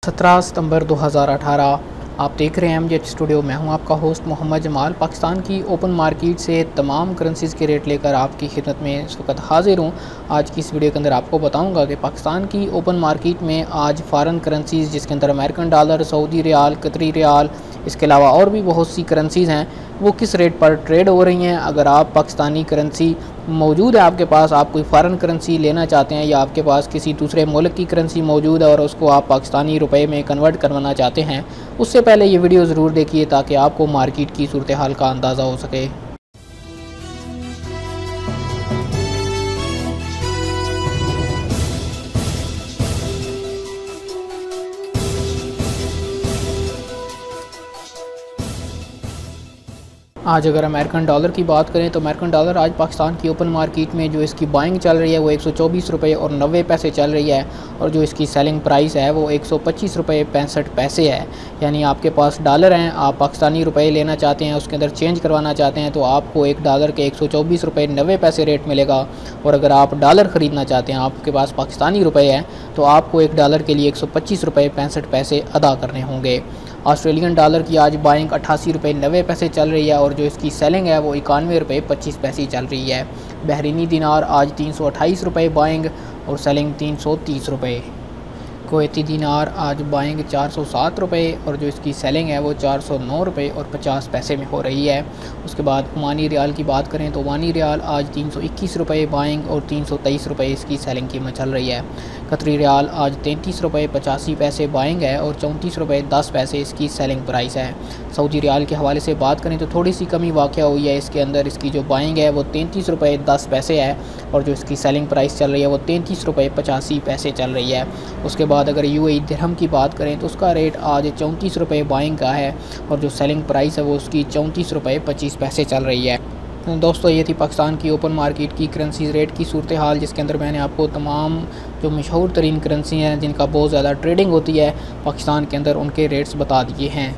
17 सितंबर 2018 आप देख रहे हैं एमजेड स्टूडियो। मैं हूं आपका होस्ट मोहम्मद जमाल। पाकिस्तान की ओपन मार्केट से तमाम करेंसीज़ के रेट लेकर आपकी खिदमत में इस वक्त हाजिर हूं। आज की इस वीडियो के अंदर आपको बताऊंगा कि पाकिस्तान की ओपन मार्केट में आज फ़ॉरेन करेंसीज़ जिसके अंदर अमेरिकन डॉलर, सऊदी रियाल, कतरी रियाल, इसके अलावा और भी बहुत सी करेंसीज़ हैं, वो किस रेट पर ट्रेड हो रही हैं। अगर आप पाकिस्तानी करेंसी मौजूद है आपके पास, आप कोई फ़ॉरेन करेंसी लेना चाहते हैं या आपके पास किसी दूसरे मुल्क की करेंसी मौजूद है और उसको आप पाकिस्तानी रुपए में कन्वर्ट करवाना चाहते हैं, उससे पहले ये वीडियो ज़रूर देखिए ताकि आपको मार्केट की सूरत हाल का अंदाज़ा हो सके। आज अगर अमेरिकन डॉलर की बात करें तो अमेरिकन डॉलर आज पाकिस्तान की ओपन मार्केट में जो इसकी बाइंग चल रही है वो 124 रुपये और 90 पैसे चल रही है, और जो इसकी सेलिंग प्राइस है वो 125 रुपये 65 पैसे है। यानी आपके पास डॉलर हैं, आप पाकिस्तानी रुपये लेना चाहते हैं, उसके अंदर चेंज करवाना चाहते हैं तो आपको एक डॉलर के 124 रुपये 90 पैसे रेट मिलेगा। और अगर आप डॉलर ख़रीदना चाहते हैं, आपके पास पाकिस्तानी रुपये हैं, तो आपको एक डॉलर के लिए 125 रुपये 65 पैसे अदा करने होंगे। ऑस्ट्रेलियन डॉलर की आज बाइंग 88 रुपये 90 पैसे चल रही है और जो इसकी सेलिंग है वो 91 रुपये 25 पैसे चल रही है। बहरीनी दिनार आज 328 रुपये बाइंग और सेलिंग 330 रुपये। कुवैती दिनार आज बाइंग 407 रुपये और जो इसकी सेलिंग है वो 409 रुपये और 50 पैसे में हो रही है। उसके बाद ओमानी रियाल की बात करें तो ओमानी रियाल आज 321 रुपये बाइंग और 323 रुपये इसकी सेलिंग कीमत चल रही है। कतरी रियाल आज 33 रुपये 85 पैसे बाइंग है और 34 रुपये 10 पैसे इसकी सेलिंग प्राइस है। सऊदी रियाल के हवाले से बात करें तो थोड़ी सी कमी वाक़या हुई है, इसके अंदर इसकी जो बाइंग है वो 33 रुपये 10 पैसे है और जो इसकी सेलिंग प्राइस चल रही है वो 33 रुपये 85 पैसे चल रही है। उसके बाद अगर यूएई दिरहम की बात करें तो उसका रेट आज 34 रुपये बाइंग का है और जो सेलिंग प्राइस है वो उसकी 34 रुपये 25 पैसे चल रही है। दोस्तों, ये थी पाकिस्तान की ओपन मार्केट की करेंसी रेट की सूरत हाल, जिसके अंदर मैंने आपको तमाम जो मशहूर तरीन करेंसी हैं जिनका बहुत ज़्यादा ट्रेडिंग होती है पाकिस्तान के अंदर, उनके रेट्स बता दिए हैं।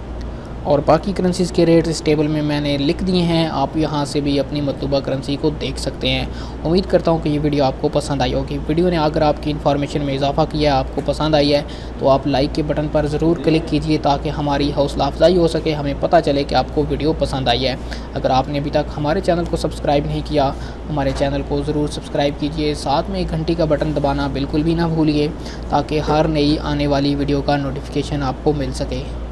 और बाकी करेंसीज़ के रेट इस टेबल में मैंने लिख दिए हैं, आप यहां से भी अपनी मतलूबा करेंसी को देख सकते हैं। उम्मीद करता हूं कि ये वीडियो आपको पसंद आई होगी। वीडियो ने अगर आपकी इन्फॉर्मेशन में इजाफा किया, आपको पसंद आई है, तो आप लाइक के बटन पर ज़रूर क्लिक कीजिए ताकि हमारी हौसला अफजाई हो सके, हमें पता चले कि आपको वीडियो पसंद आई है। अगर आपने अभी तक हमारे चैनल को सब्सक्राइब नहीं किया, हमारे चैनल को ज़रूर सब्सक्राइब कीजिए, साथ में घंटी का बटन दबाना बिल्कुल भी ना भूलिए ताकि हर नई आने वाली वीडियो का नोटिफिकेशन आपको मिल सके।